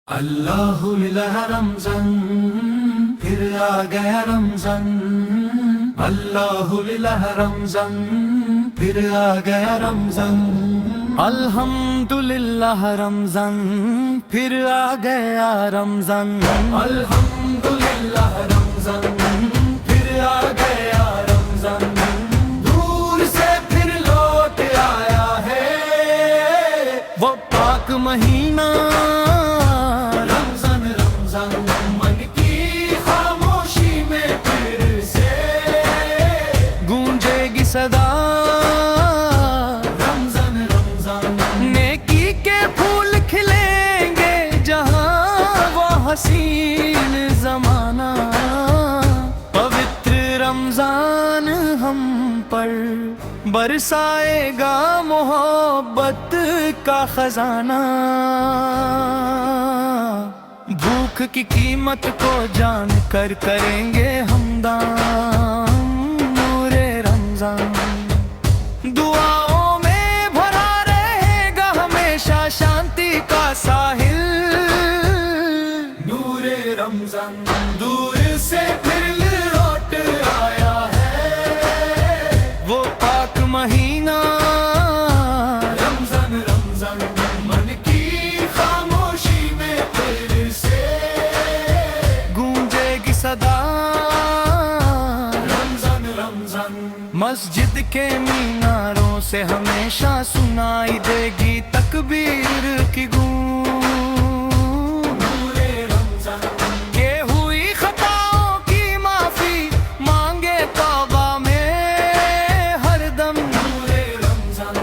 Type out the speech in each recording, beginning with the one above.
अल्लाहु इलाह रमज़ान, फिर आ गया रमज़ान। अल्लाहु इलाह रमज़ान, फिर आ गया रमज़ान। अल्हम्दुलिल्लाह रमज़ान, फिर आ गया रमज़ान। अल्हम्दुलिल्लाह रमज़ान, फिर आ गया रमज़ान। दूर से फिर लौट आया है वो पाक महीना। रमज़ान रमज़ान मन की खामोशी में फिर से गूंजेगी सदा। रमज़ान रमज़ान नेकी के फूल खिलेंगे जहाँ वो हसीन जमाना। पवित्र रमजान हम पर बरसाएगा मोहब्बत का खजाना। भूख की कीमत को जान कर करेंगे हम दान। नूरे रमजान दुआओं में भरा रहेगा हमेशा शांति का साहिल। नूरे रमज़ान दूर से फिर लौट आया है वो पाक महीना। रमज़ान रमज़ान मन की खामोशी में फिर से गूंजेगी सदा। रमज़ान रमज़ान मस्जिद के मीनारों से हमेशा सुनाई देगी तकबीर की गूंज। नूरे रमज़ान के हुई खताओं की माफी मांगे तौबा में हरदम। नूरे रमज़ान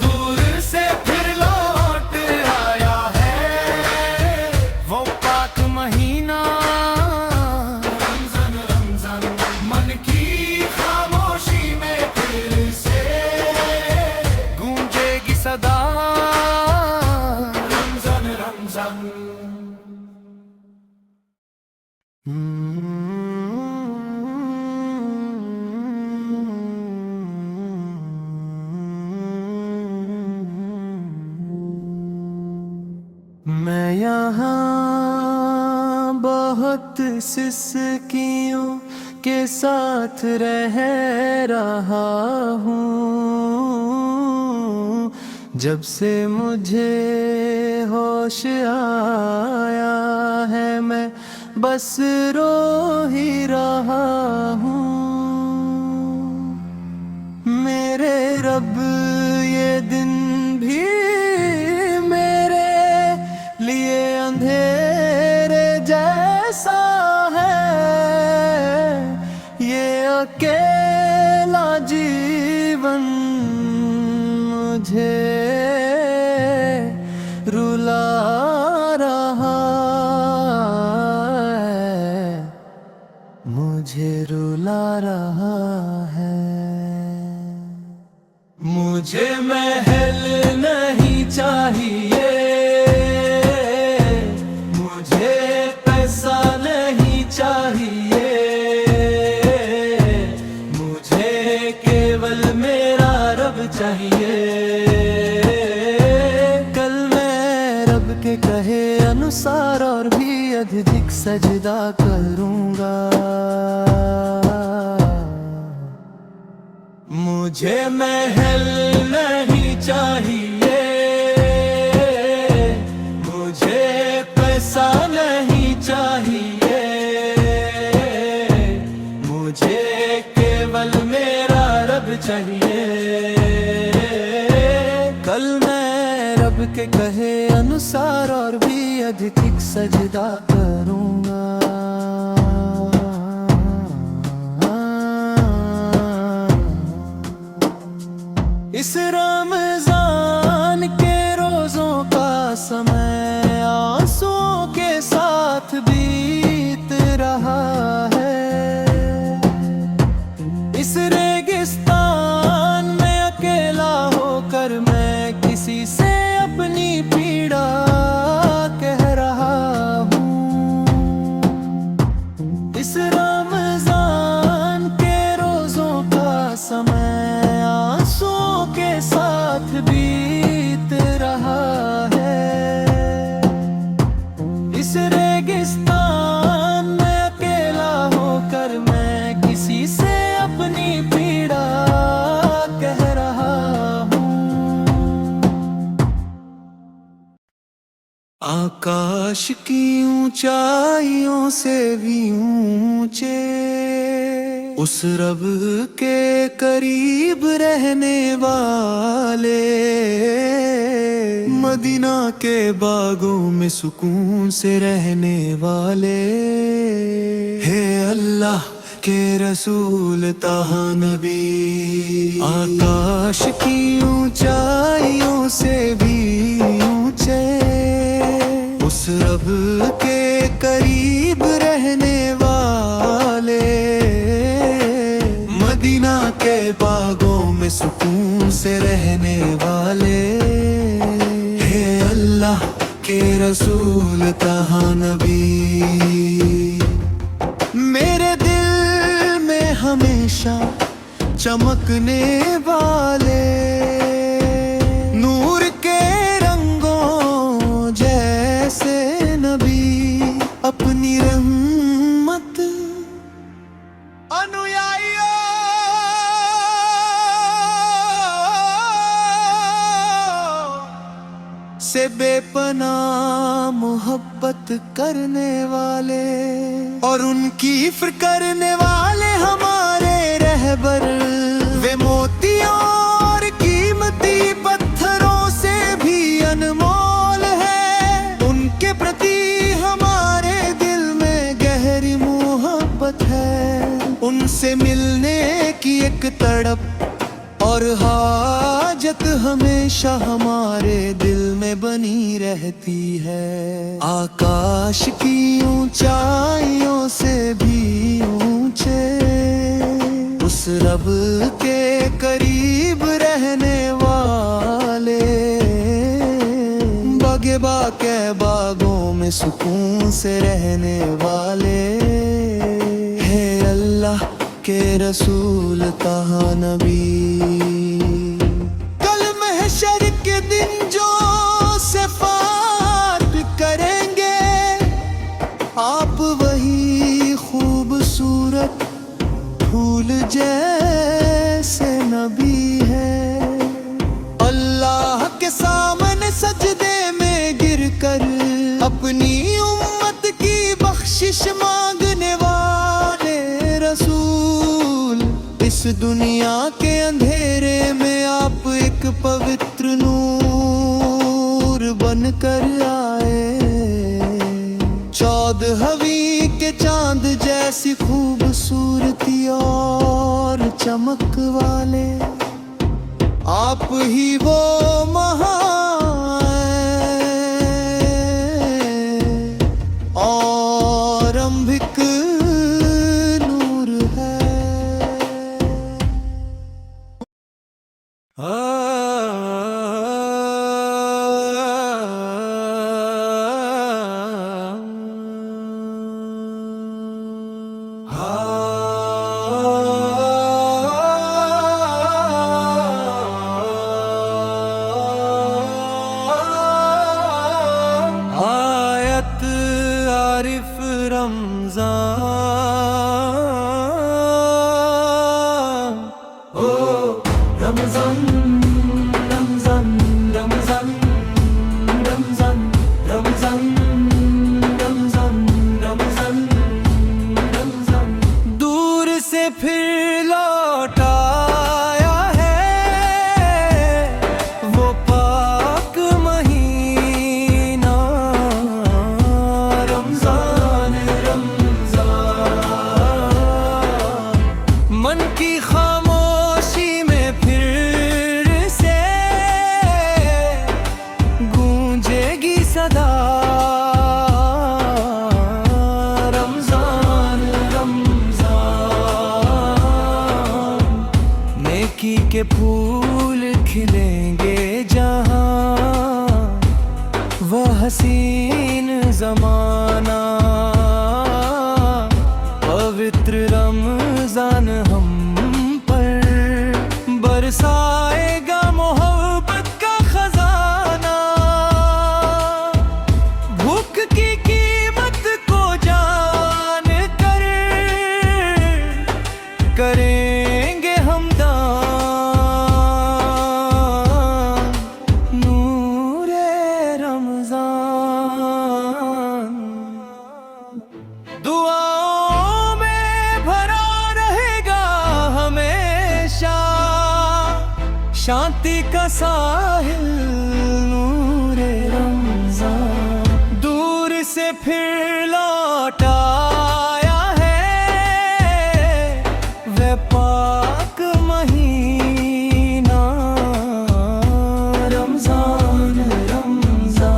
दूर से फिर लौट आया है वो पाक महीना। रमज़ान रमज़ान मन की खामोशी में फिर से गूंजेगी सदा। रमज़ान रमज़ान मैं यहाँ बहुत सिसकियों के साथ रह रहा हूँ। जब से मुझे होश आया है मैं बस रो ही रहा हूँ। मेरे रब ये दिन भी मेरे लिए अंधेरे जैसा है। ये अकेला जीवन मुझे रुला रहा है, मुझे रुला रहा है। मुझे महल नहीं चाहिए, मुझे पैसा नहीं चाहिए। मुझे केवल मेरा रब चाहिए। कल मैं रब के कहे अनुसार और भी अधिक सजदा करूंगा। मुझे महल नहीं चाहिए, मुझे पैसा नहीं चाहिए। मुझे केवल मेरा रब चाहिए। कल मैं रब के कहे अनुसार और भी अधिक सजदा करूंगा। इस रमजान के रोजों का समय आंसुओं के साथ बीत रहा है। इस रेगिस्तान में अकेला होकर मैं किसी से अपनी पीड़ा कह रहा हूँ। इस रमजान के रोजों का समय आंसुओं के साथ इस रेगिस्तान में अकेला होकर मैं किसी से अपनी पीड़ा कह रहा हूँ। आकाश की ऊंचाइयों से भी ऊंचे उस रब के करीब रहने वाले, मदीना के बागों में सुकून से रहने वाले, हे अल्लाह के रसूल ताहा नबी। आकाश की ऊंचाइयों से भी ऊंचे उस रब के करीब रहने वाले, मदीना के बागों में सुकून से रहने वाले, हे अल्लाह के रसूल ताहा नबी। मेरे दिल में हमेशा चमकने वाले नूर के रंगों जैसे नबी, अपनी रहमत अनुयायियों से बेपनाह मोहब्बत करने वाले और उनकी फिक्र करने वाले हमारे रहबर, वे मोतियों और कीमती पत्थरों से भी अनमोल है। उनके प्रति हमारे दिल में गहरी मोहब्बत है। उनसे मिलने की एक तड़प और हाजत हमेशा हमारे दिल में बनी रहती है। आकाश की ऊंचाइयों से भी ऊंचे उस रब के करीब रहने वाले, बगेबा के बागों में सुकून से रहने वाले, हे अल्लाह के रसूल ताहा नबी। कल महशर के दिन जो शफाअत करेंगे, आप वही खूबसूरत फूल जैसे नबी है। अल्लाह के सामने सजदे में गिरकर अपनी उम्मत की बख्शिश मांगने वाले रसूल, इस दुनिया के अंधेरे में आप एक पवित्र नूर बनकर आए। चौदहवीं के चांद जैसी खूबसूरती और चमक वाले आप ही वो महान और अंबिक नूर है। आयत आरिफ रमजान ओ रमजान रमजान रमजान रमजान रमजान रमजान रमजान रमजान, दूर से फिर लौट आया है वो पाक महीना। रमजान रमजान, मन की खामोशी में फिर से गूंजेगी सदा। रमजान रमजान, नेकी के फूल खिलेंगे जहां, वह हसीन जमाना। पवित्र रमजान हम पर बरसाएगा मोहब्बत का खजाना। भूख की शांति का साहिल नूरे रमज़ान दूर से फिर लौट आया है वे पाक महीना रमज़ान रमज़ान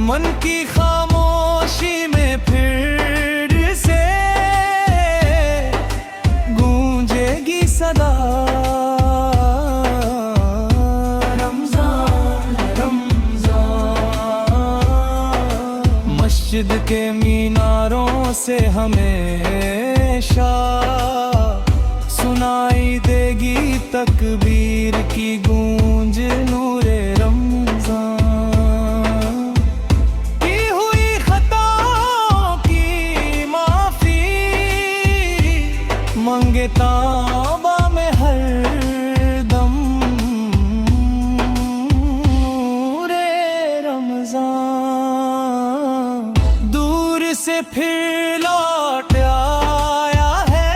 मन की खामोशी में फिर से गूंजेगी सदा रमज़ान रमज़ान मस्जिद के मीनारों से हमेशा सुनाई देगी तकबीर की गूंज नूरे रमज़ान की हुई खताओं की माफ़ी मंगे तौबा में हर दम नूरे रमज़ान दूर से फिर लौट आया है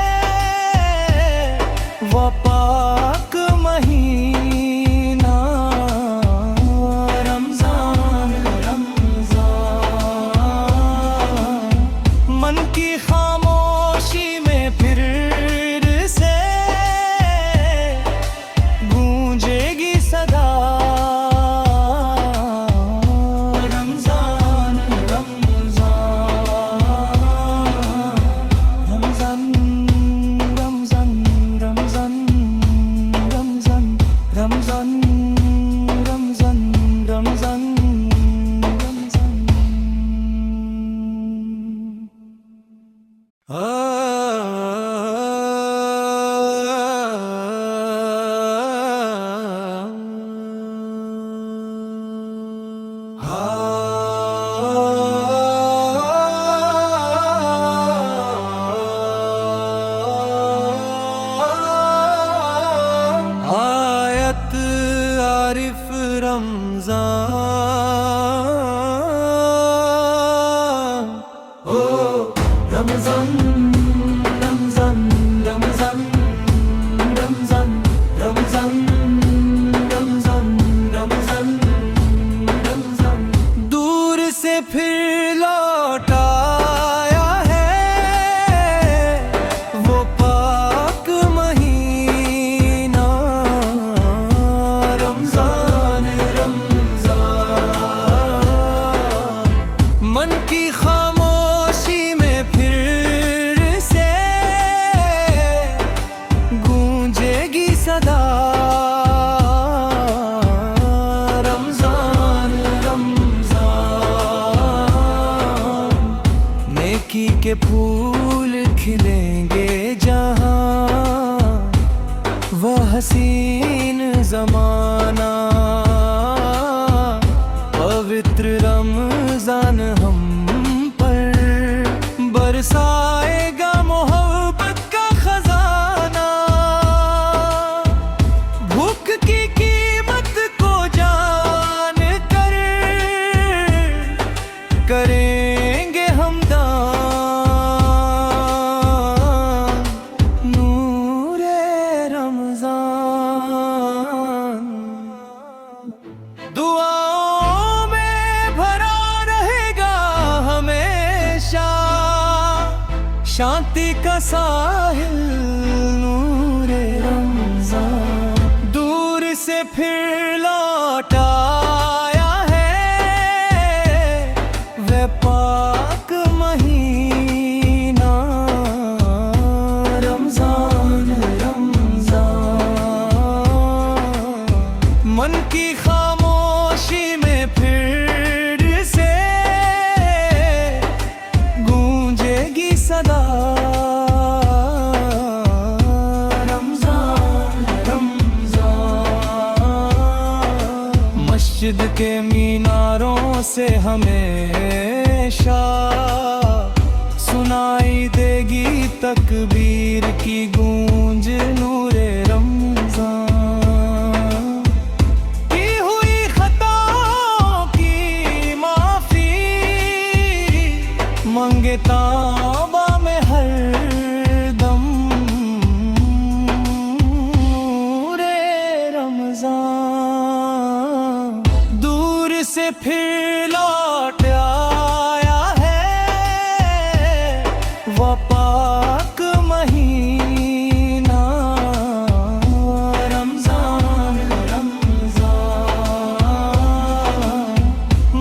वो पाक महीना रमज़ान रमज़ान मन की खामोशी में फिर से गूंजेगी सदा रमज़ान रमज़ान रमज़ान रमज़ान रमज़ान रमज़ान रमज़ान रमज़ान रमज़ान आयत आरिफ रमज़ान ओ रमज़ान रमज़ान रमज़ान रमज़ान रमज़ान रमज़ान रमज़ान रमज़ान दूर से फिर लौट आया है वो पाक महीना रमज़ान रमज़ान मन की खामोशी में फिर से गूंजेगी सदा रमज़ान रमज़ान नेकी के फूल खिलेंगे जहाँ वह हसीन ज़माना पवित्र रमज़ान हम पर बरसाएगा मोहब्बत का खजाना भूख की कीमत को जान कर करेंगे हम दान नूरे रमज़ान दुआओं में भरा रहेगा हमेशा शांति का साहिल नूरे रमज़ान दूर से फिर लौट आया है वे पाक महीना रमज़ान रमज़ान मन की खामोशी में फिर से गूंजेगी सदा रमज़ान रमज़ान मस्जिद के मीनारों से हमेशा सुनाई देगी तकबीर की गूंज नूरे रमज़ान की हुई खताओं की माफ़ी मंगे तौबा में हर दम लौट आया है वो पाक महीना रमजान रमजान।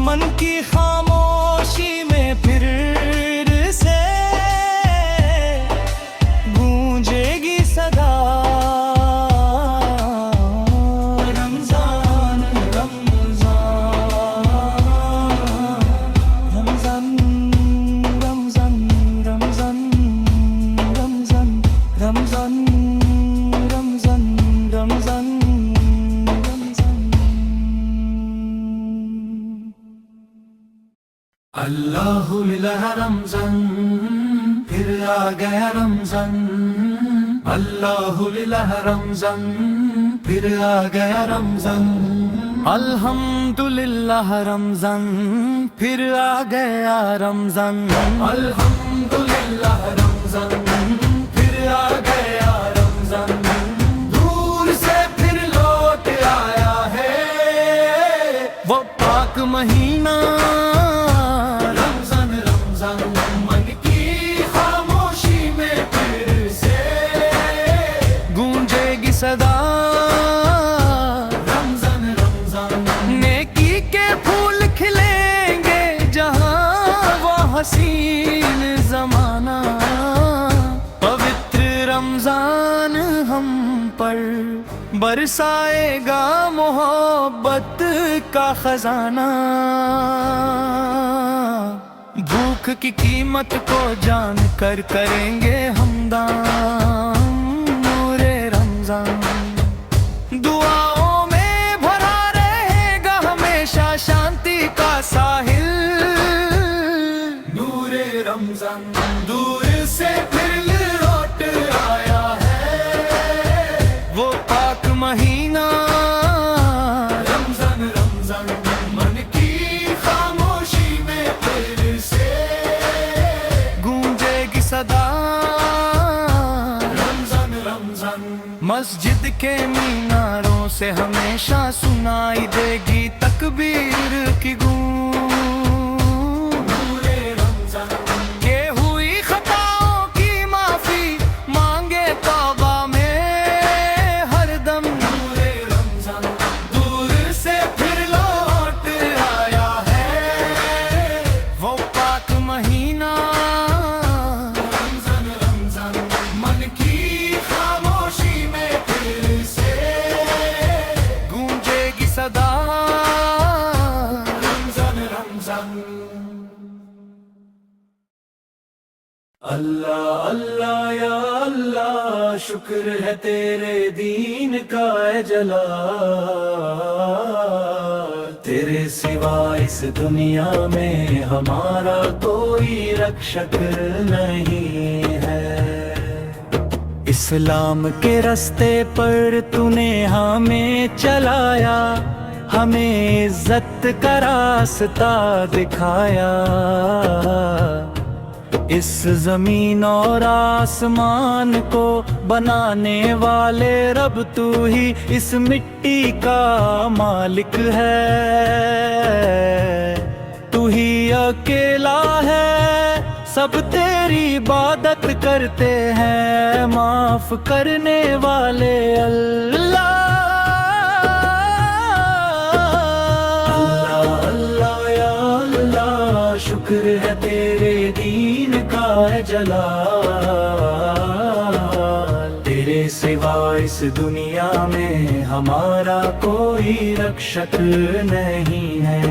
मन की खामोशी में फिर से गूंजेगी सदा रमजान रमजान। रमजान रमजान रमजान रमजान रमजान रमजान रमजान। अल्लाह मिला रमजान फिर आ गया रमजान। अल्लाह मिला रमजान फिर आ गया रमजान। अल्हम्दुलिल्लाह रमजान फिर आ गया रमजान। अल्हम्दुलिल्लाह रमजान फिर आ गया रमजान। दूर से फिर लौट आया है वो पाक महीना रमजान रमजान। मन की खामोशी में फिर से गूंजेगी सदा रमजान रमजान। नेकी के फूल खिलेंगे जहां वो हसीन जमाना। पवित्र रमजान हम पर बरसाएगा मोहब्बत का खजाना। भूख की कीमत को जान कर करेंगे हम दान नूरे रमजान। दुआओं में भरा रहेगा हमेशा शांति का साहिल नूरे रमजान। दूर से फिर लौट आया है वो पाक महीना रमजान रमजान। मन की खामोशी में फिर से गूंजेगी सदा रमजान रमजान। मस्जिद के मीनारों से हमेशा सुनाई देगी तकबीर की गूंज नूरे रमजान। के हुई खताओं की माफी मांगे तौबा में हरदम नूरे रमजान। दूर से फिर लौट आया है वो पाक महीना रमजान रमजान। मन की खामोशी में फिर से गूंजेगी सदा रमजान रमजान। अल्लाह अल्लाह या अल्लाह शुक्र है तेरे दीन का ऐ जलाल। तेरे सिवा इस दुनिया में हमारा कोई रक्षक नहीं है। इस्लाम के रास्ते पर तूने हमें चलाया, हमें इज्जत का रास्ता दिखाया। इस जमीन और आसमान को बनाने वाले रब तू ही इस मिट्टी का मालिक है। तू ही अकेला है, सब तेरी इबादत करते हैं, माफ करने वाले अल्लाह। अल्लाह अल्लाह या अल्लाह शुक्र है तेरे दीन का है जलाल। तेरे सिवा इस दुनिया में हमारा कोई रक्षक नहीं है।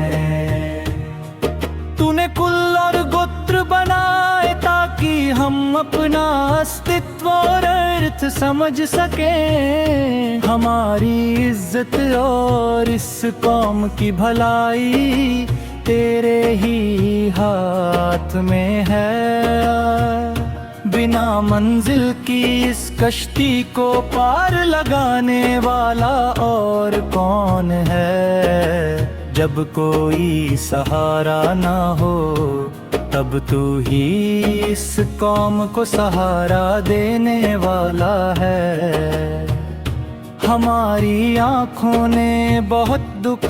तूने कुल और गोत्र बनाए ताकि हम अपना अस्तित्व और अर्थ समझ सकें। हमारी इज्जत और इस कौम की भलाई तेरे ही हाथ में है। बिना मंजिल की इस कश्ती को पार लगाने वाला और कौन है। जब कोई सहारा ना हो तब तू ही इस कौम को सहारा देने वाला है। हमारी आँखों ने बहुत दुख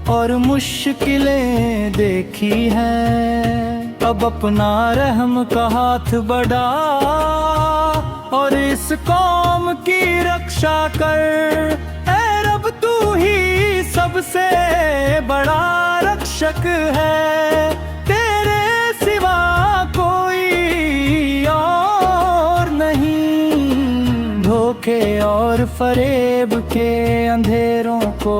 और मुश्किलें देखी हैं। अब अपना रहम का हाथ बढ़ा और इस कौम की रक्षा कर। ऐ रब तू ही सबसे बड़ा रक्षक है, तेरे सिवा कोई और नहीं। धोखे और फरेब के अंधेरों को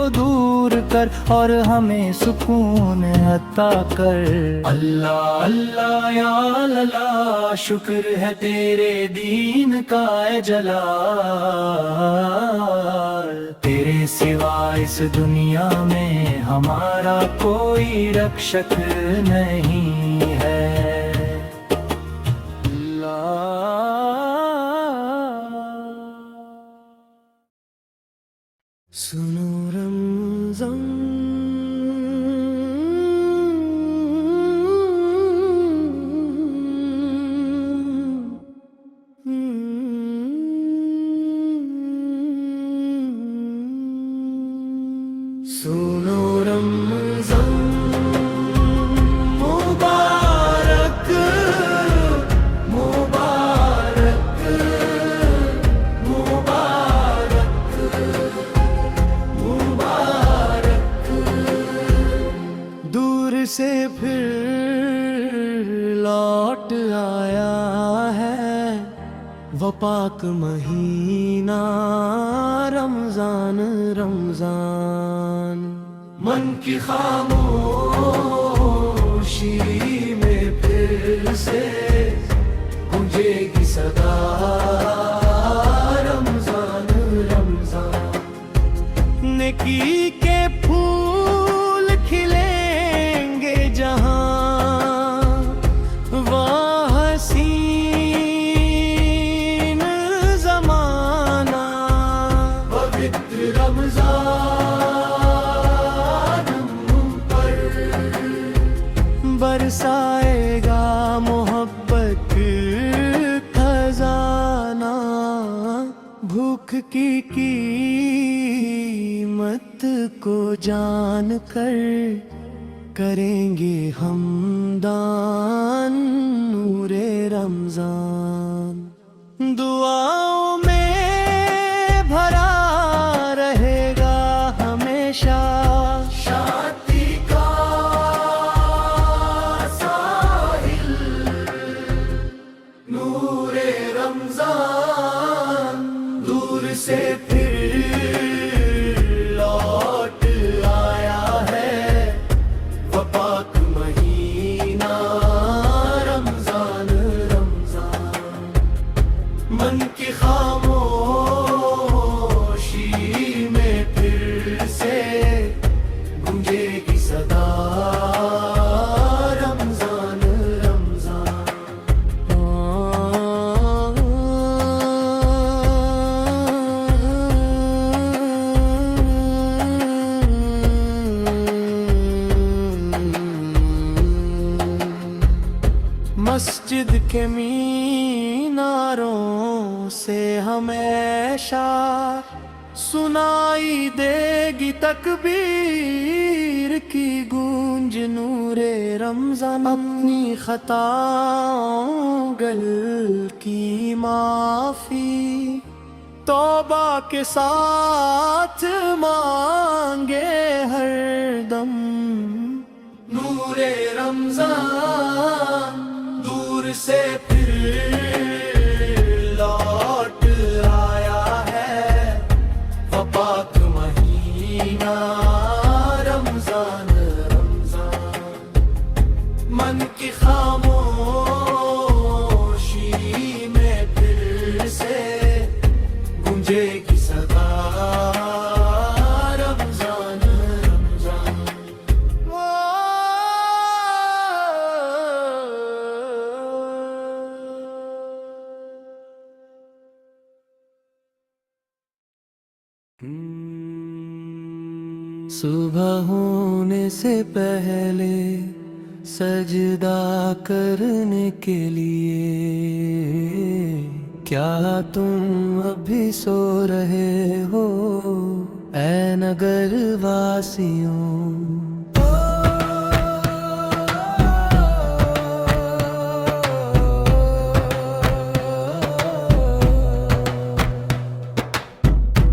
दूर कर और हमें सुकून अता कर। अल्लाह अल्लाह या अल्लाह, शुक्र है तेरे दीन का ऐ जलाल। तेरे सिवा इस दुनिया में हमारा कोई रक्षक नहीं है। सुनो रमज़ान, सुनो रमज़ान मुबारक, मुबारक, मुबारक, मुबारक। दूर से फिर लौट आया है वो पाक महीना रमज़ान, रमज़ान। मन की खामोशी में फिर से गूंजेगी सदा रमज़ान, रमज़ान। नेकी के फूल खिलेंगे जहां, वह हसीन ज़माना पवित्र रमज़ान पर बरसाएगा मोहब्बत खजाना। भूख की कीमत को जान कर करेंगे हम दान नूरे रमज़ान। दुआओं में भरा रहेगा हमेशा शांति का साहिल नूरे रमज़ान। दूर से फिर लौट आया है वो पाक महीना रमज़ान, रमज़ान। मन की खामोशी में फिर से गूंजेगी सदा रमज़ान, रमज़ान। मस्जिद के मीनारों से हमेशा सुनाई देगी तकबीर की गूंज नूरे रमज़ान। अपनी खताओं गलती माफी तौबा के साथ मांगे हर दम नूरे रमज़ान। दूर से फिर लौट आया है वो पाक महीना रमज़ान, रमज़ान। मन की खामोशी में फिर से गूंजेगी सदा रमज़ान, रमज़ान। सुबह होने से पहले सजदा करने के लिए क्या तुम अभी सो रहे हो ऐ नगर वासियों।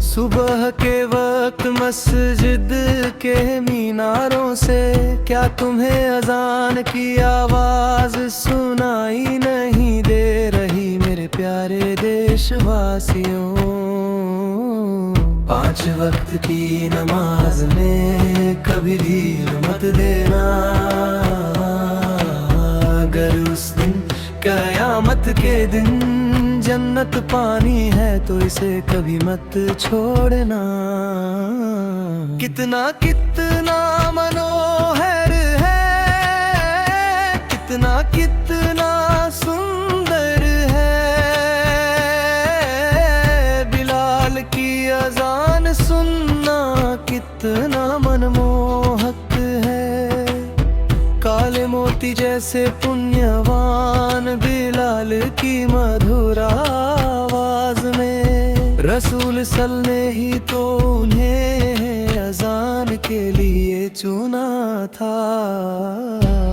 सुबह के वक्त मस्जिद के मीनारों से क्या तुम्हें अजान की आवाज सुनाई नहीं दे रही मेरे प्यारे देशवासियों। 5 वक्त की नमाज में कभी भीड़ मत देना, अगर उस दिन कयामत के दिन जन्नत पानी है तो इसे कभी मत छोड़ना। कितना कितना मनोहर है, कितना कितना सुंदर है, बिलाल की अजान सुनना कितना मनमोहक है। काले मोती जैसे पुण्यवान बिलाल की मधुर आवाज में रसूल सल ने ही तो उन्हें अजान के लिए चुना था।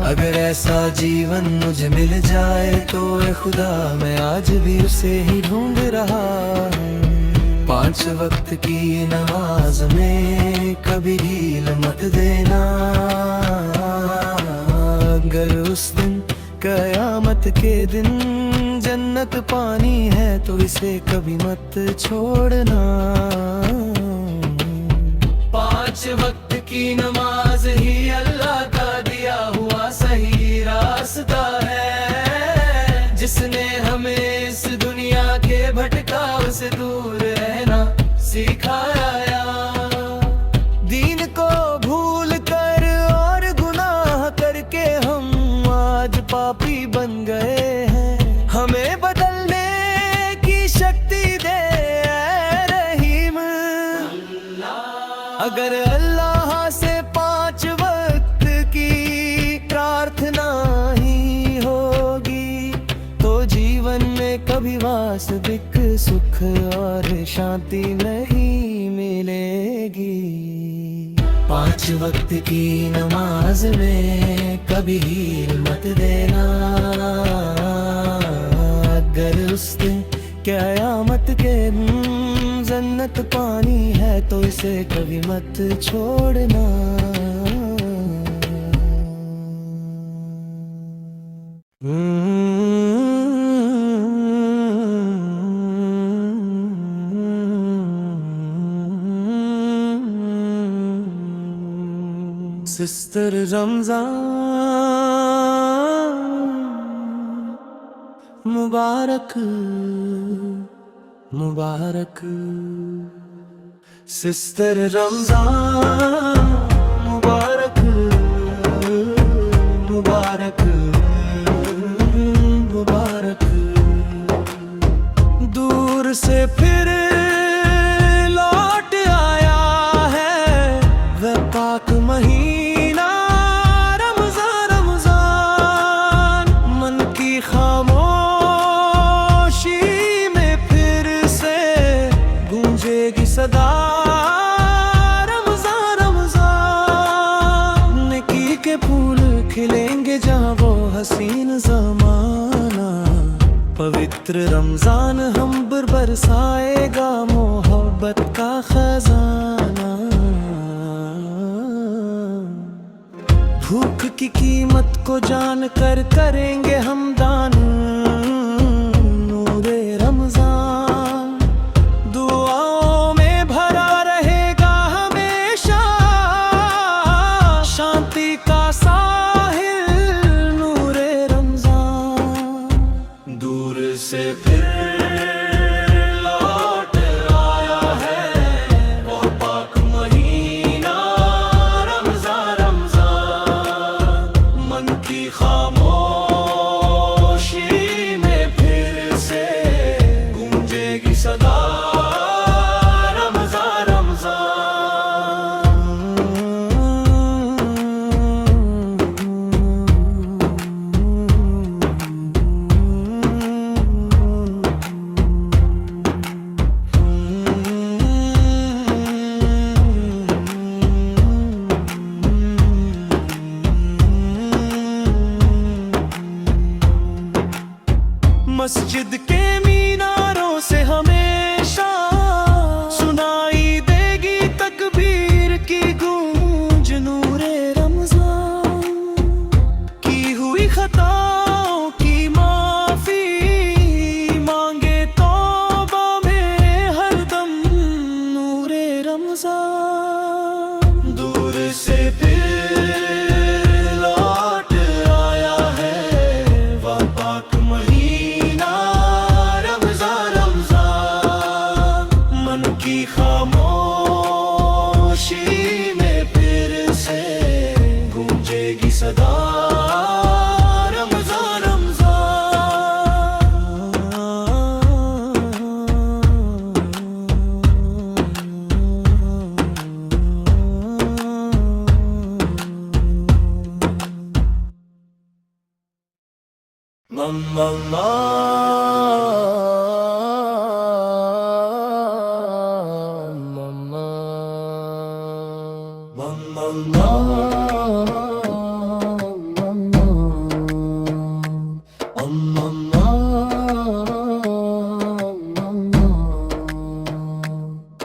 अगर ऐसा जीवन मुझे मिल जाए तो ए खुदा मैं आज भी उसे ही ढूंढ रहा हूँ। 5 वक्त की नमाज में कभी ढील मत देना, अगर उस दिन कयामत के दिन जन्नत पानी है तो इसे कभी मत छोड़ना। 5 वक्त की नमाज ही अल्लाह का दिया हुआ सही रास्ता है, जिसने हमें इस दुनिया के भटकाव से दूर रहना सिखाया। दीन को भूल कर और गुनाह करके हम आज पापी बन गए हैं, हमें बदलने की शक्ति दे ऐ रहीम। अगर अल्लाह से 5 वक्त की प्रार्थना ही होगी तो जीवन में कभी वास्तविक सुख और शांति नहीं मिलेगी। 5 वक्त की नमाज में कभी ढील मत देना, अगर उस दिन क़यामत के दिन जन्नत पानी है तो इसे कभी मत छोड़ना। सिस्टर रमजान मुबारक मुबारक, सिस्टर रमजान मुबारक मुबारक मुबारक। दूर से फिर लौट आया है वह पाक महीना रमजान रमजान। मन की खामोशी में फिर से गूंजेगी सदा रमजान रमजान। नेकी के फूल खिलेंगे जहाँ वो हसीन ज़माना, पवित्र रमजान हम पर बरसाएगा मोहब्बत का खजाना। भूख की कीमत को जान कर करेंगे हम दान, नूरे रमजान दुआओं में भरा रहेगा हमेशा, शांति का साहिल नूरे रमजान। दूर से फिर लौट आया है वो पाक महीना रमजान रमजान। मन की खामोशी में फिर से गूंजेगी सदा रमजान रमजान। मस्जिद के मीनारों से हमेशा सुनाई देगी तकबीर की गूंज। नूरे रमजान की हुई खताओं की माफी मांगे तौबा में हरदम। नूरे रमजान दूर से फिर लौट आया है, वह पाक महीना रमजान। रमजान मन की खामोशी में फिर से गूंजेगी सदा। रमजान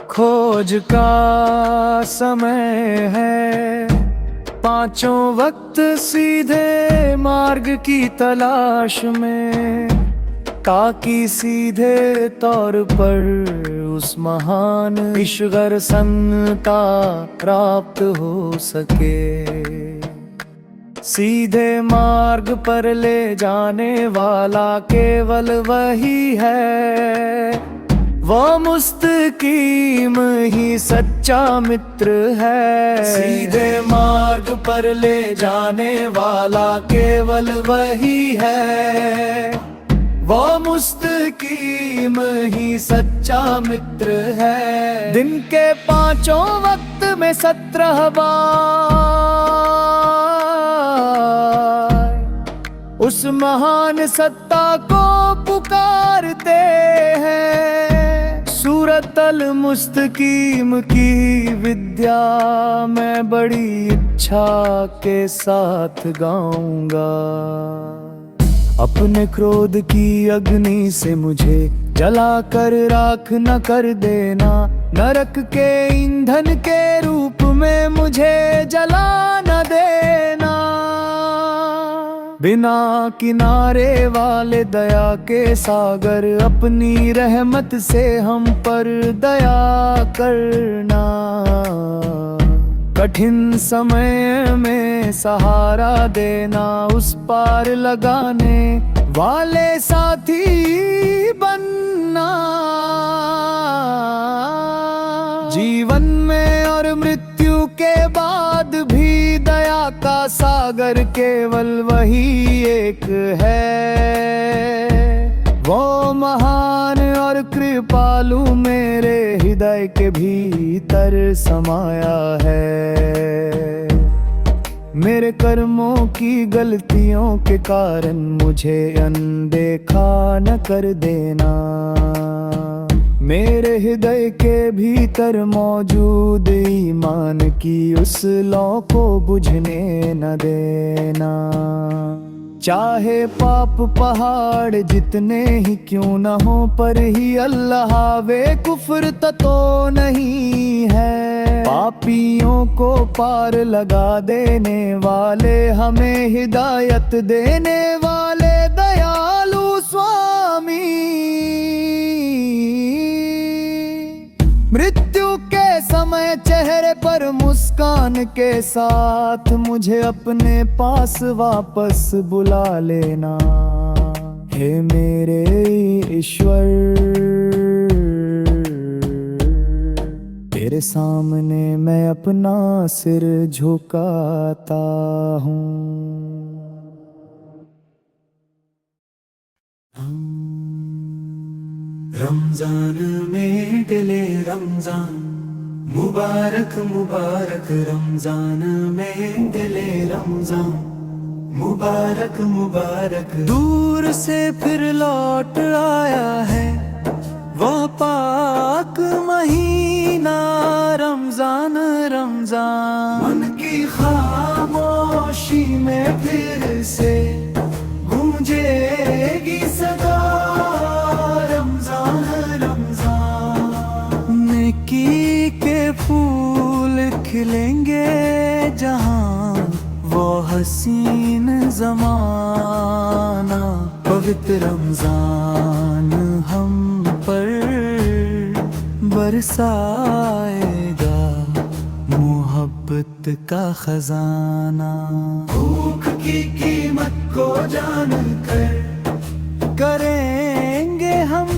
खोज का समय है, पांचों वक्त सीधे मार्ग की तलाश में, ताकि सीधे तौर पर उस महान ईश्वर सन्ता प्राप्त हो सके। सीधे मार्ग पर ले जाने वाला केवल वही है, वो मुस्तकीम ही सच्चा मित्र है। सीधे मार्ग पर ले जाने वाला केवल वही है, वो मुस्तकीम ही सच्चा मित्र है। दिन के पांचों वक्त में 17 बार उस महान सत्ता को पुकारते हैं। सूरत अल मुस्तकीम की विद्या मैं बड़ी इच्छा के साथ गाऊंगा। अपने क्रोध की अग्नि से मुझे जलाकर राख न कर देना, नरक के ईंधन के रूप में मुझे जला न देना। बिना किनारे वाले दया के सागर, अपनी रहमत से हम पर दया करना। कठिन समय में सहारा देना, उस पार लगाने वाले साथी बनना। जीवन में और मृत्यु के बाद भी दया का सागर केवल वही एक है। वो महान और कृपालु मेरे हृदय के भीतर समाया है। मेरे कर्मों की गलतियों के कारण मुझे अनदेखा न कर देना। मेरे हृदय के भीतर मौजूद ईमान की उस लौ को बुझने न देना। चाहे पाप पहाड़ जितने ही क्यों न हो, पर ही अल्लाह वे कुफ्र तो नहीं है। पापियों को पार लगा देने वाले, हमें हिदायत देने वाले दयालु स्वामी। मृत्यु के समय चेहरे पर मुस्कान के साथ मुझे अपने पास वापस बुला लेना। हे मेरे ईश्वर, तेरे सामने मैं अपना सिर झुकाता हूँ। रमजान में डले रमजान, मुबारक मुबारक रमजान में डले रमजान, मुबारक मुबारक। दूर से फिर लौट आया है वो पाक महीना रमजान। रमजान मन की खामोशी में फिर से गूंजेगी सदा। जहां वो हसीन ज़माना, पवित्र रमज़ान हम पर बरसाएगा मोहब्बत का खजाना। भूख की कीमत को जान कर करेंगे हम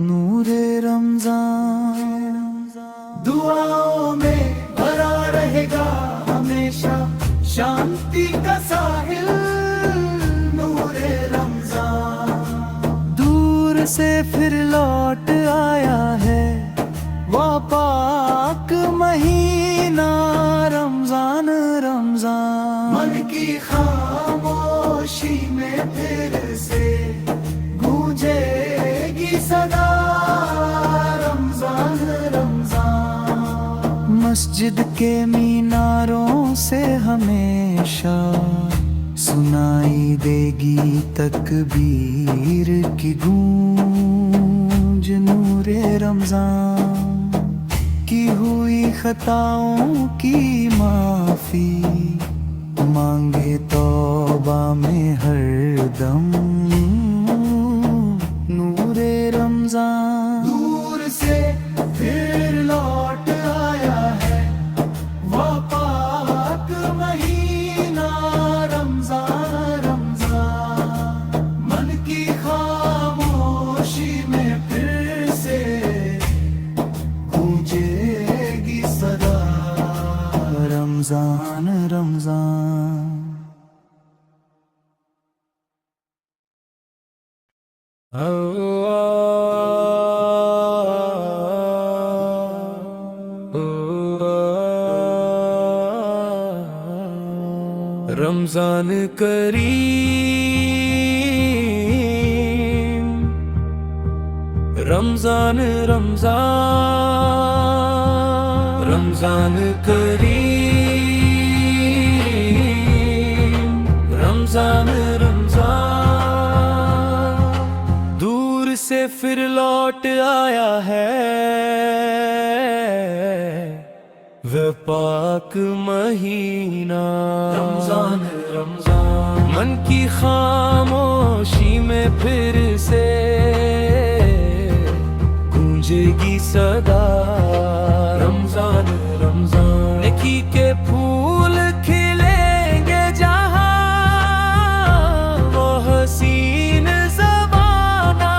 नूरे रमजान। दुआओं में भरा रहेगा हमेशा शांति का साहिल नूरे रमजान। दूर से फिर लौट आया है वो पाक महीना रमजान रमजान। मन की खामोशी में फिर से गूंजेगी सदा रमजान रमजान। मस्जिद के मीनारों से हमेशा सुनाई देगी तकबीर की गूंज नूरे रमजान। की हुई खताओं की माफी मांगे तौबा में हर दम नूरे रमजान। दूर से फिर लौट आया है वो पाक महीना रमजान रमजान। मन की खामोशी में फिर से गूंजेगी सदा रमजान रमजान। रमजान करीम रमजान रमजान। रमजान करीम रमजान रमजान। दूर से फिर लौट आया है वह पाक महीना रमजान रमजान। मन की खामोशी में फिर से गूंजेगी सदा रमजान रमजान। नेकी के फूल खिलेंगे जहां वो हसीन ज़माना,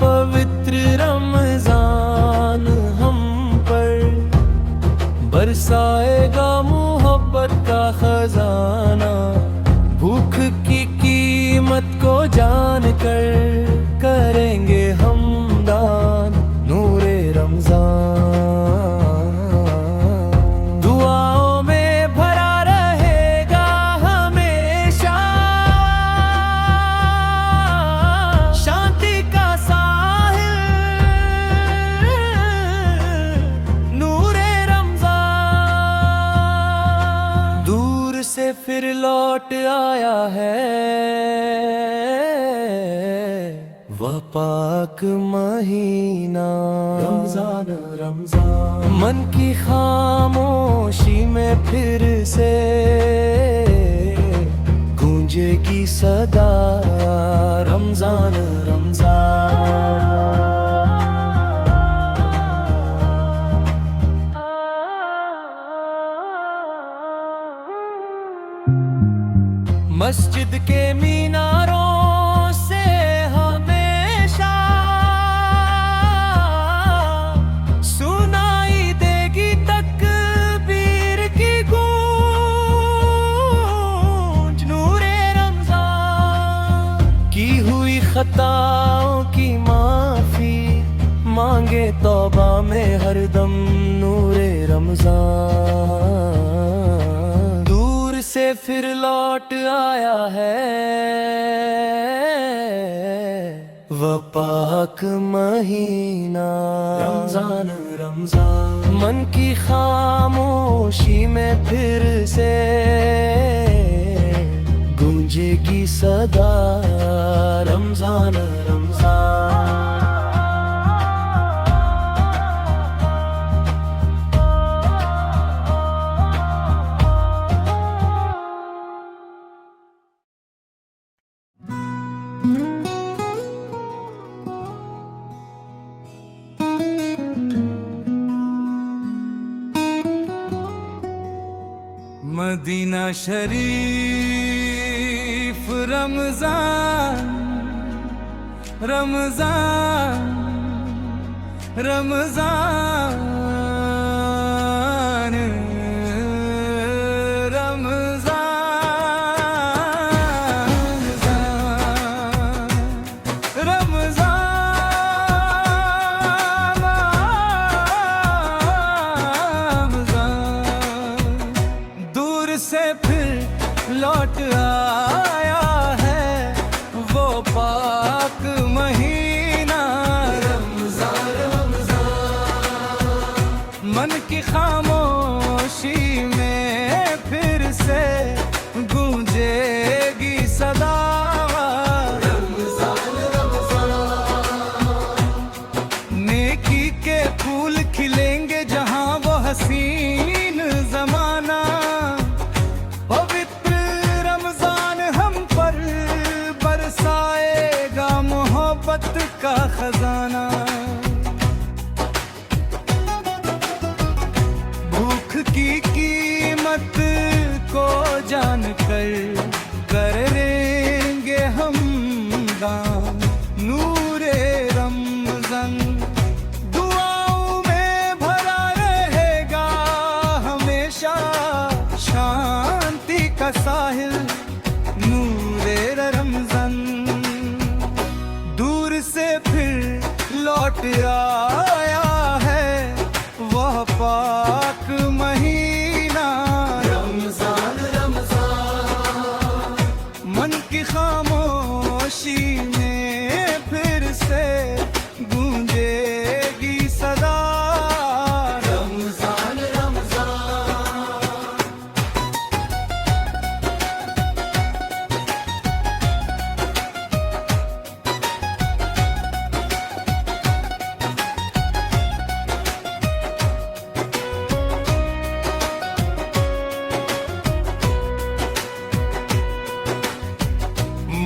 पवित्र रमजान हम पर बरसाएगा मोहब्बत का खजाना। भूख की कीमत को जान कर करेंगे हम दान नूरे रमजान। दुआओं में भरा रहेगा हमेशा शांति का साहिल नूरे रमजान। दूर से फिर लौट आया है वह पाक महीना रमजान रमजान। मन की खामोशी में फिर से गूंजेगी सदा रमजान रमजान। मस्जिद के मीनारों से हमेशा सुनाई देगी तकबीर की गूंज नूरे रमजान। की हुई खताओं की माफी मांगे तौबा में हरदम नूरे रमजान। दूर से फिर लौट आया है वह पाक महीना रमजान रमजान। मन की खामोशी में फिर से गूंज सदा रमजान रमजान। मदीना शरीफ रमजान रमजान रमजान से फिर लौट आया है वो पाक महीना रमजान रमजान। मन की खामोशी में फिर से गूंजेगी सदा रमजान रमजान। नेकी के फूल खिलेंगे जहां वो हसीन जमाना। पवित्र रमजान हम पर बरसाएगा मोहब्बत का खजाना। भूख की कीमत को जानकर करेंगे हम दान नूरे रमजान। दुआओं में भरा रहेगा हमेशा शांति का साहिल नूरे रमजान। दूर से फिर लौट आया है वह पाक महीना रमजान रमजान। मन की खामोशी में फिर से गूंजेगी सदा रमजान रमजान।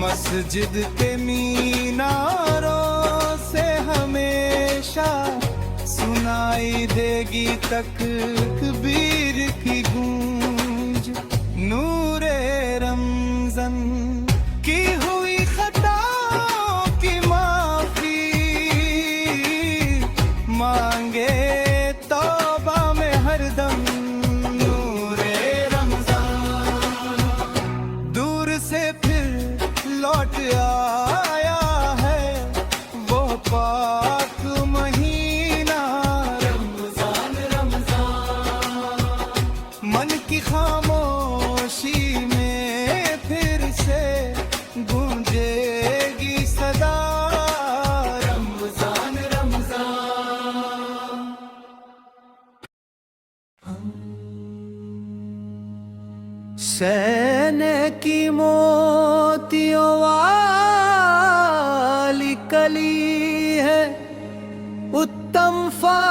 मस्जिद के मीनारों से हमेशा सुनाई देगी तकबीर की गूंज नूरे रमजान। की हुई खताओं की माफी मांगे तौबा में हरदम नूरे रमजान। दूर से फिर लौट आया है वो पाक महीना रमजान रमजान। मन की खामोशी में फिर से गूंजेगी सदा रमजान रमजान। सहने की मोतियों वाली कली है उत्तम फातिमा।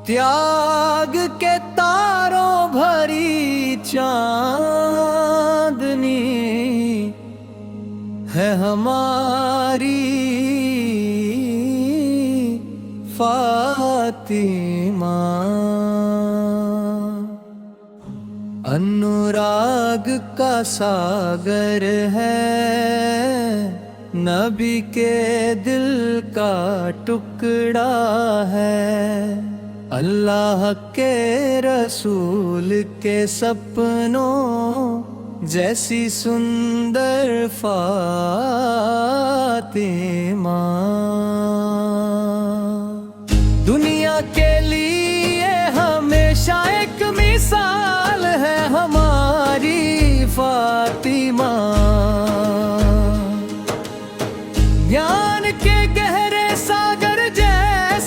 त्याग के तारों भरी चांदनी है हमारी फातिमा। अनुराग का सागर है नबी के दिल का टुकड़ा है। अल्लाह के रसूल के सपनों जैसी सुंदर फातिमा। दुनिया के लिए हमेशा एक मिसाल है हमारी फातिमा। ज्ञान के गहरे सागर जैसे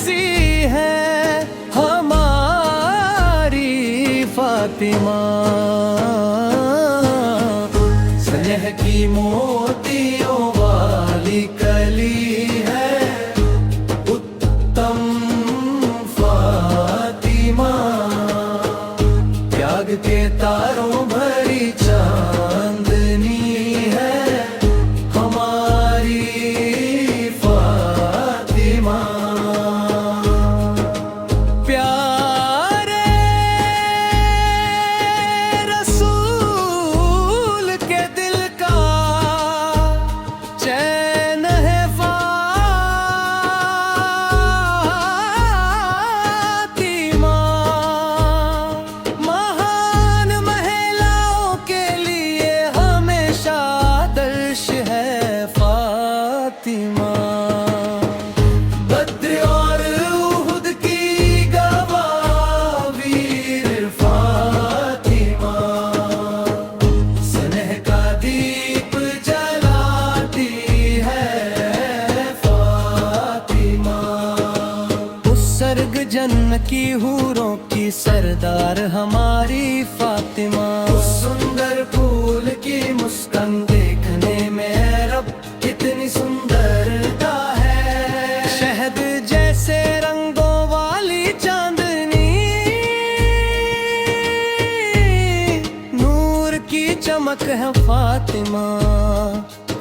फातिमा। स्नेह की मोतियों वाली कली है उत्तम फातिमा। त्याग के तारों भरी चांदनी है हमारी फातिमा। प्यारे रसूल के दिल का चैन है फातिमा। महान महिलाओं के लिए हमेशा आदर्श है फातिमा। बद्र और उहुद की गवाह वीर फातिमा। स्नेह का दीप जलाती है फातिमा। उत्सर्ग जन्म की हूरों की सरदार हमारी फातिमा। उस सुंदर फूल की मुस्कान देखने में रब कितनी सुंदरता है। शहद जैसे रंगों वाली चांदनी, नूर की चमक है फातिमा।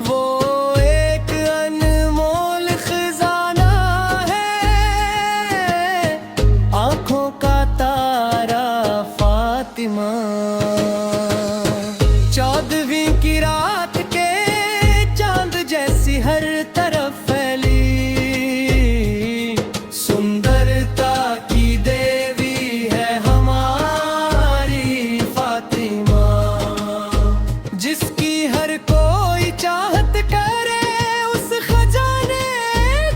वो एक अनमोल खजाना है, आंखों का तारा फातिमा। 14वीं की रात के चांद जैसी हर तरफ फैली सुंदरता की देवी है हमारी फातिमा। जिसकी हर कोई चाहत करे उस खजाने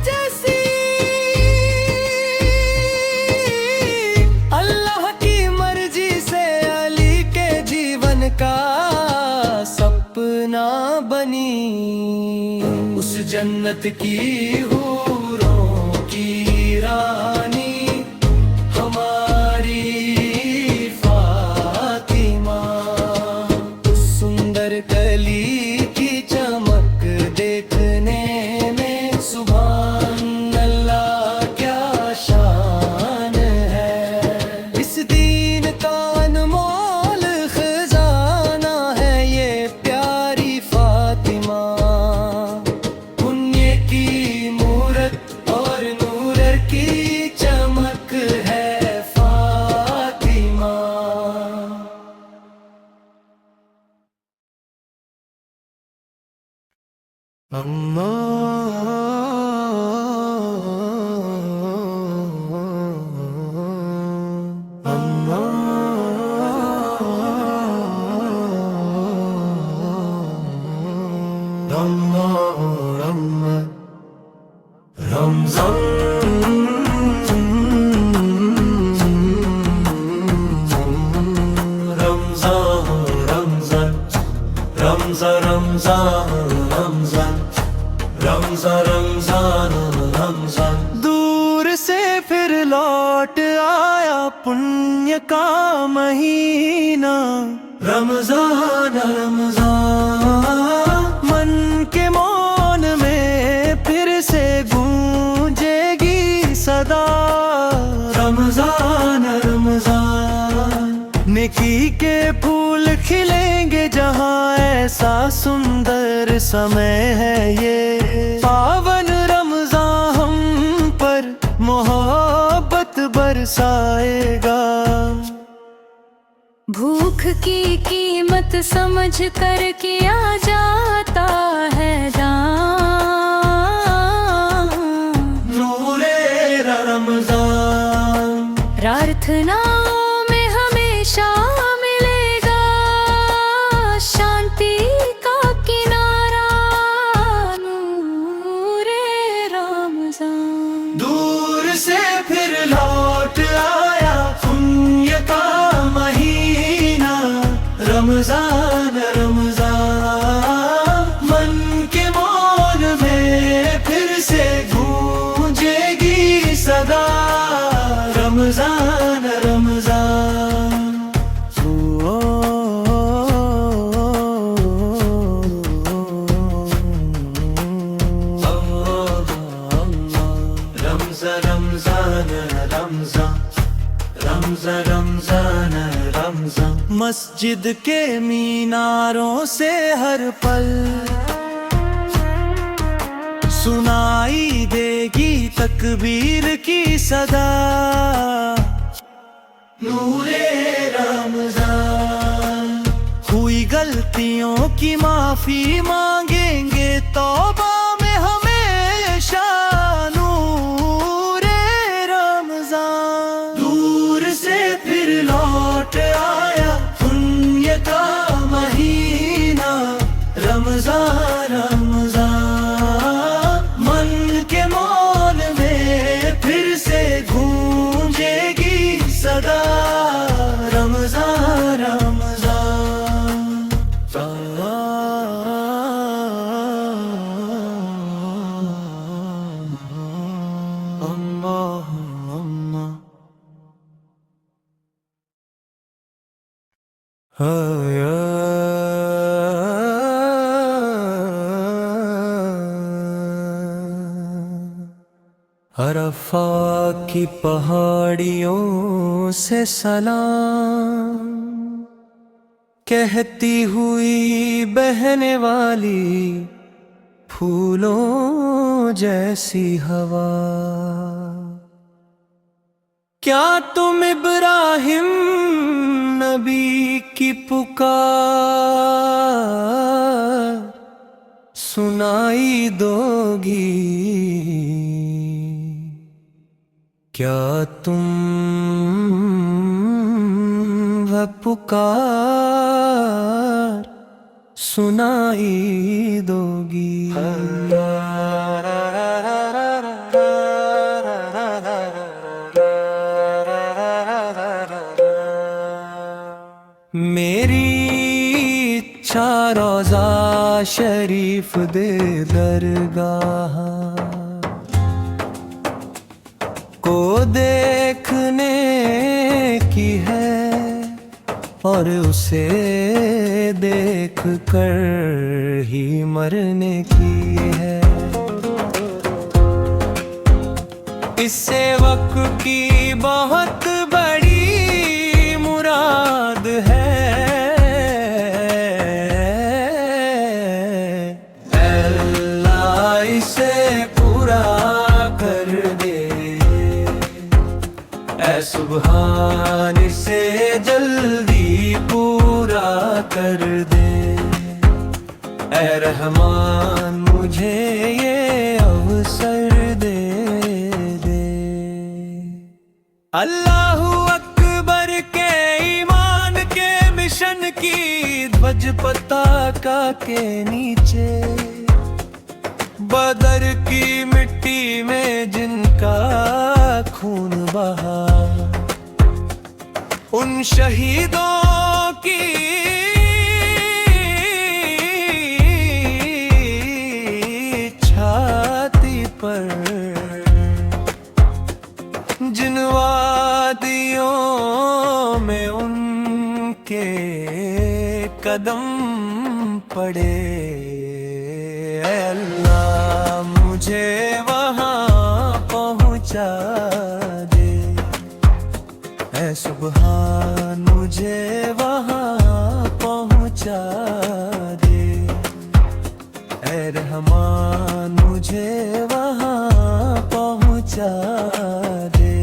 जैसी, अल्लाह की मर्जी से अली के जीवन का सपना बनी। उस जन्नत की हूरों की रानी हमारी फातिमा। उस सुंदर कली की चमक देखने में सुभान अल्लाह क्या शान है। इस दीन का अनमोल खजाना है ये प्यारी फातिमा। पुण्य की मूरत और नूर की चमक है फातिमा। दूर से फिर लौट आया पुण्य का महीना रमजान रमजान। मन के मौन में फिर से गूंजेगी सदा रमजान रमजान। नेकी के फूल खिलेंगे जहाँ ऐसा सुंदर समय है ये। पावन रमजान हम पर मोहब्बत बरसाएगा। भूख की कीमत समझ कर किया जाता है दान। नूरे रमजान प्रार्थनाओं में हमेशा मिलेगा शांति का किनारा। नूरे रमजान दूर से फिर लौट आया पुण्य का महीना रमजान रमजान। मन के मौन में फिर से गूंजेगी सदा रमजान रमजान। रमज़ान रमज़ान रमज़ान। मस्जिद के मीनारों से हर पल सुनाई देगी तकबीर की सदा। नूरे रमज़ान। हुई गलतियों की माफी मांगेंगे तौबा में हमेशा। नूरे रमज़ान। दूर से फिर लौट आया पुण्य का महीना। रमज़ान रमज़ान। मन के मौन में फिर से गूंजेगी सदा। रमज़ान रमज़ान। अरफा की पहाड़ियों से सलाम कहती हुई बहने वाली फूलों जैसी हवा। क्या तुम इब्राहिम नबी की पुकार सुनाई दोगी? क्या तुम वह पुकार सुनाई दोगी? मेरी इच्छा रोज़ा शरीफ दे दरगाह को देखने की है और उसे देख कर ही मरने की है। इससे वक्त की बहुत बड़ी मुराद है। अल्लाह इसे पूरा कर दे। ऐ सुभान इसे जल्दी पूरा कर दे। ऐ रहमान मुझे ये अवसर दे दे। अल्लाहू अकबर के ईमान के मिशन की ध्वज पताका के नीचे बदर की मिट्टी में जिनका खून बहा उन शहीदों की छाती पर जिन वादियों में उनके कदम पड़े। अल्लाह मुझे वहाँ पहुँचा दे। ऐ सुभान मुझे वहाँ पहुँचा दे। ऐ रहमान मुझे वहाँ पहुँचा दे।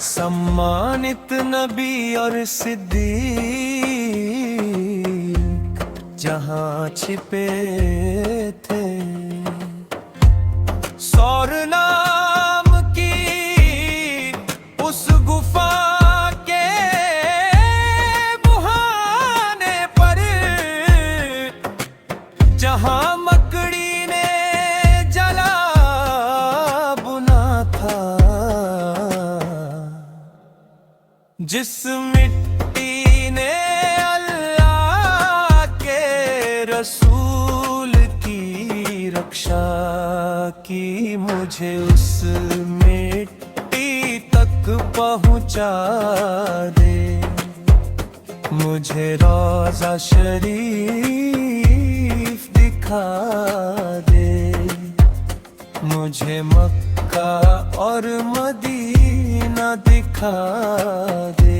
सम्मानित नबी और सिद्दीक जहाँ छिपे थे सौर नाम की उस गुफा के बुहाने पर जहाँ मकड़ी ने जला बुना था। जिस मिट्टी ने अल्लाह के रसूल की रक्षा की मुझे उस मिट्टी तक पहुँचा दे। मुझे रोज़ा शरीफ दिखा दे, मुझे मक्का और मदीना दिखा दे।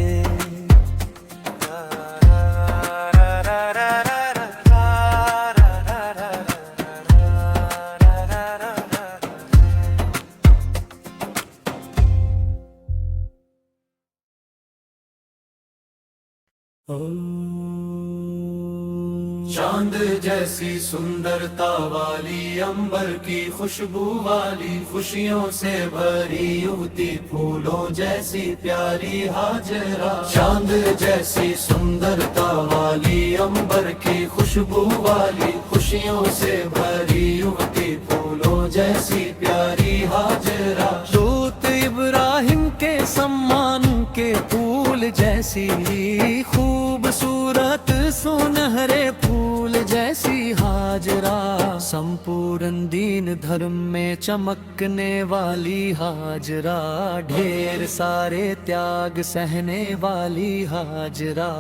चांद जैसी सुंदरता वाली, अंबर की खुशबू वाली, खुशियों से भरी उगती फूलों जैसी प्यारी हाजरा। चांद जैसी सुंदरता वाली, अंबर की खुशबू वाली, खुशियों से भरी उगती फूलों जैसी प्यारी हाजरा। दूत इब्राहिम के सम्मान के फूल जैसी, खूबसूरत सुनहरे फूल जैसी हाजरा। संपूर्ण दीन धर्म में चमकने वाली हाजरा, ढेर सारे त्याग सहने वाली हाजरा।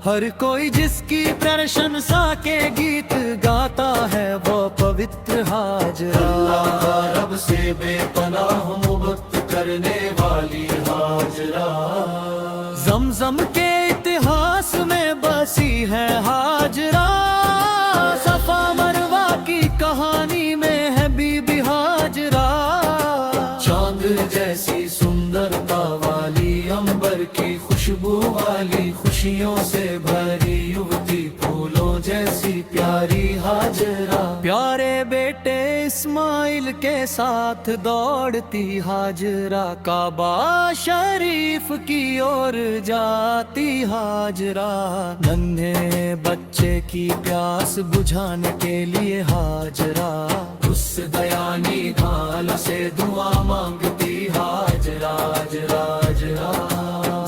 हर कोई जिसकी प्रशंसा के गीत गाता है वो पवित्र हाजरा। रब से बेपनाह मोहब्बत करने वाली हाजरा। ज़मज़म के इतिहास में बसी है हाजरा, सफा मरवा की कहानी में है बीबी हाजरा। चांद जैसी सुंदरता वाली, अंबर की खुशबू वाली, खुशियों से भरी उगती फूलों जैसी प्यारी हाजरा। प्यारे बेटे इस्माइल के साथ दौड़ती हाजरा, काबा शरीफ की ओर जाती हाजरा। नन्हे बच्चे की प्यास बुझाने के लिए हाजरा, उस दयानी ढाल से दुआ मांगती हाजरा। हाजरा हाजरा।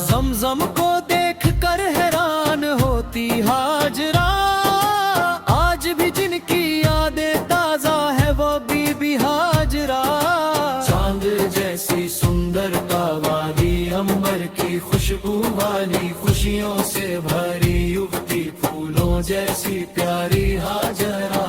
ज़मज़म को देख कर हैरान होती हाजरा, आज भी जिनकी यादें ताज़ा है वो बीबी हाजरा। चांद जैसी सुंदरता वाली, अंबर की खुशबू वाली, खुशियों से भरी उगती फूलों जैसी प्यारी हाजरा।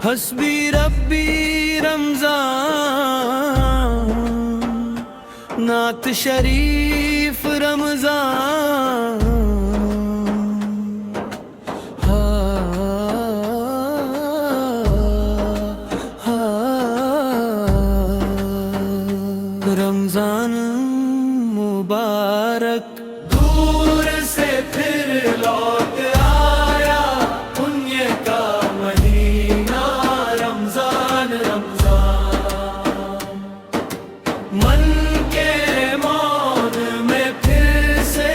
हस्बी रब्बी रमज़ान, नात शरीफ रमज़ान। रमज़ान मुबारक। दूर से फिर लौट आया पुण्य का महीना, रमजान रमजान। मन के मौन में फिर से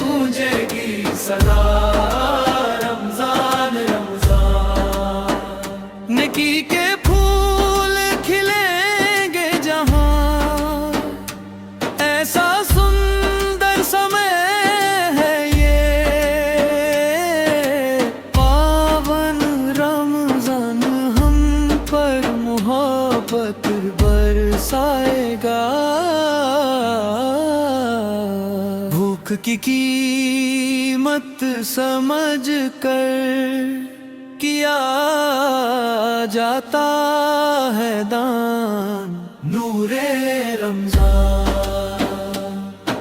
गूंजेगी सदा, रमजान रमजान। नेकी के फूल खिलेंगे जहां, ऐसा सुंदर समय है ये। पावन रमजान हम पर मोहब्बत बरसाएगा। भूख की कीमत समझ कर किया जाता है दान, नूरे रमजान।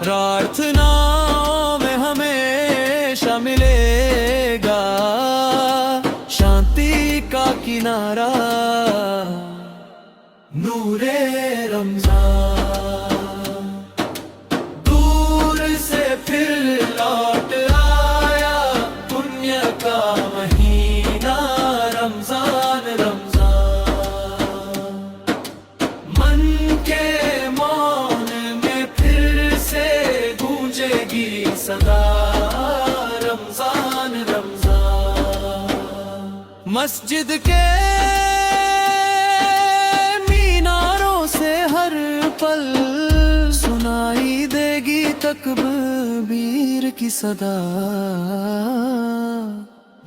प्रार्थनाओं में हमेशा मिलेगा शांति का किनारा। नूरे रमजान। दूर से फिर लौट आया पुण्य का महीना, रमजान रमजान। मन के मौन में फिर से गूंजेगी सदा, रमजान रमजान। मस्जिद के मीनारों से हर पल सुनाई देगी तकबीर की सदा,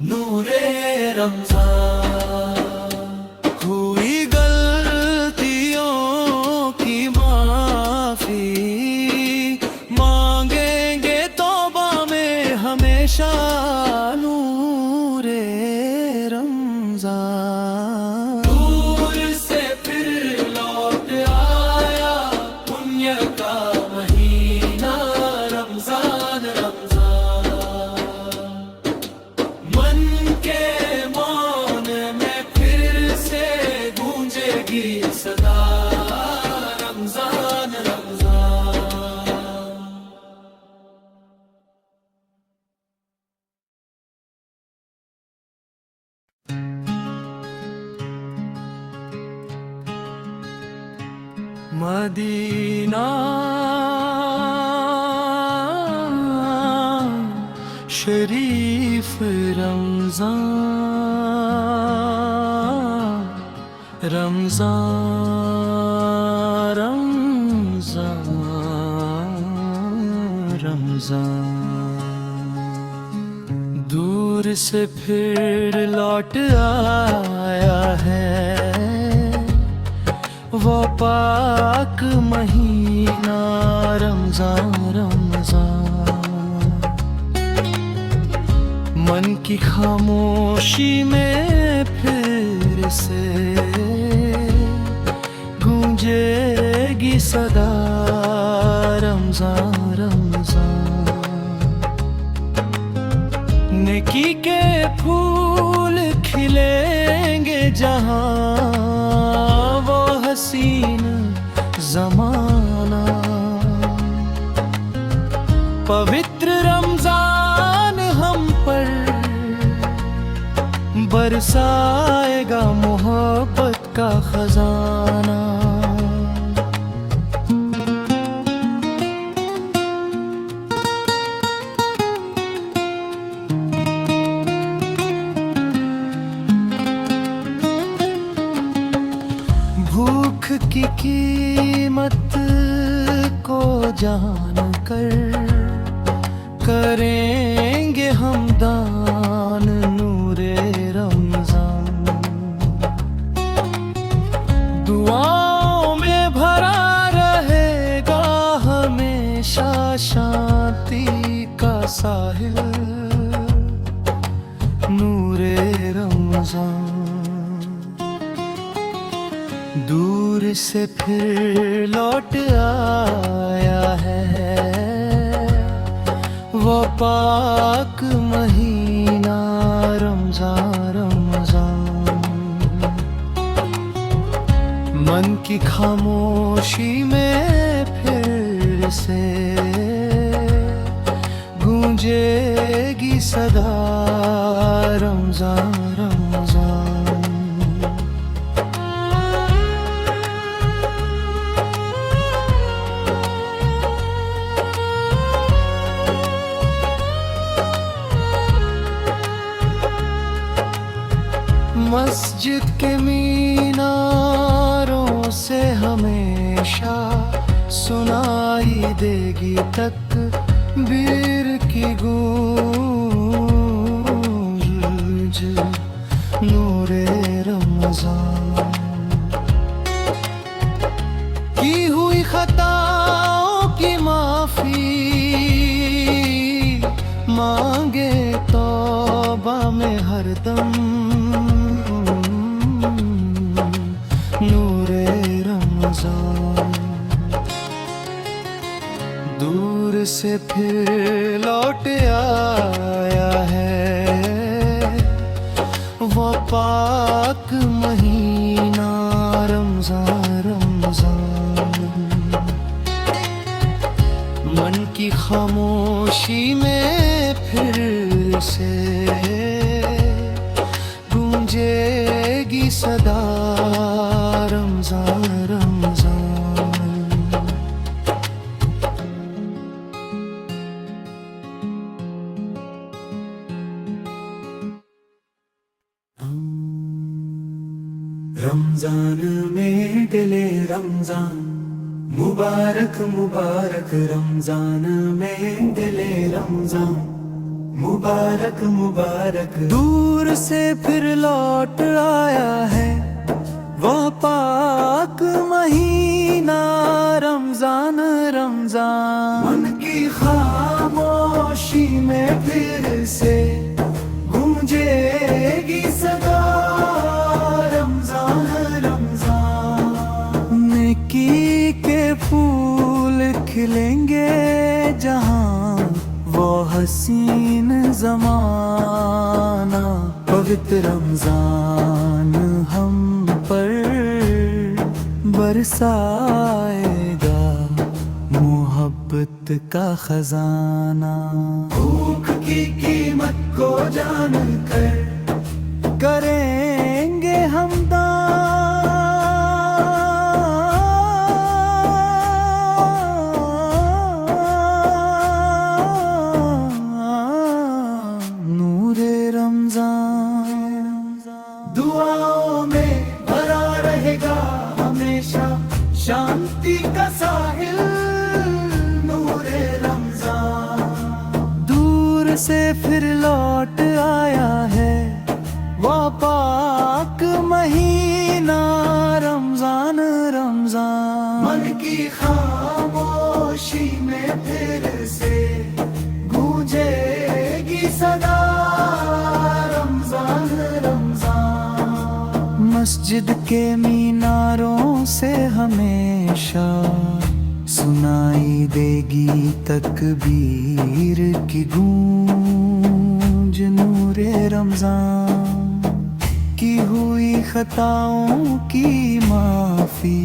नूरे रमजान। हुई गलतियों की माफी, मांगेंगे तौबा में हमेशा, नूरे रमजान। दूर से फिर लौट आया पुण्य का महीना, रमजान रमजान। मन के मौन में फिर से गूंजेगी सदा, रमजान रमजान। मदीना शरीफ रमजान, रमजान रमजान रमजान। दूर से फिर लौट आया है वो पाक महीना, रमजान रमजान। मन की खामोशी में फिर से गूंजेगी सदा, रमजान रमजान। नेकी के फूल खिलेंगे जहां, वो हसीन जमाना। पवित्र रमजान हम पर बरसाएगा मोहब्बत का खजाना। भूख की कीमत को जानकर करेंगे हम दान, नूरे रमजान। दुआओं में भरा रहेगा हमेशा शांति का साहिल, नूरे रमजान। दूर से फिर लौट आया है वो पाक महीना, रमजान रमजान। मन की खामोशी में फिर से गूंजेगी सदा, रमजान रमजान। मस्जिद के मीनारों से हमेशा सुनाई देगी तकबीर की गूंज, नूरे रमजान। की हुई खताओं की माफी, मांगे तौबा में हरदम, नूरे रमजान। दूर से फिर लौट आया है वो पाक महीना, रमजान रमजान। मन की खामोशी में फिर से गूंजेगी सदा, रमजान रमजान। रमजान में दिले रमजान, मुबारक मुबारक रमजान में दिले रमजान, मुबारक मुबारक। दूर से फिर लौट आया है वो पाक महीना रमजान रमजान। मन की खामोशी में फिर से गूंजेगी सदा रमजान रमजान। नेकी के फूल खिलेंगे जहां वो हसीन ज़माना। पवित्र रमजान हम पर बरसाएगा मोहब्बत का खजाना। भूख की कीमत को जान कर करेंगे हम नूरे रमजान। दुआओं में भरा रहेगा हमेशा शांति का साहिल नूरे रमजान। दूर से फिर लौट आया है वो पाक महीना रमजान रमजान। मन की खामोशी में फिर से गूंजेगी सदा रमजान रमजान। मस्जिद के मीनारों से हमेशा सुनाई देगी तकबीर की गूंज नूरे रमजान। की हुई खताओं की माफी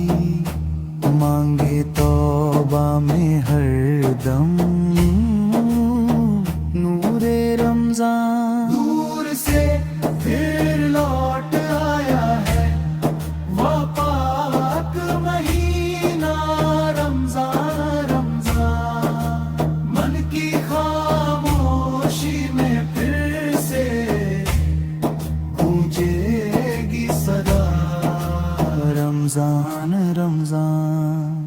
मांगे तौबा में हर दम नूरे रमजान। दूर से फिर लौट आया है वो पाक महीना रमजान रमजान। मन की खामोशी में फिर से गूंजेगी सदा रमजान रमजान।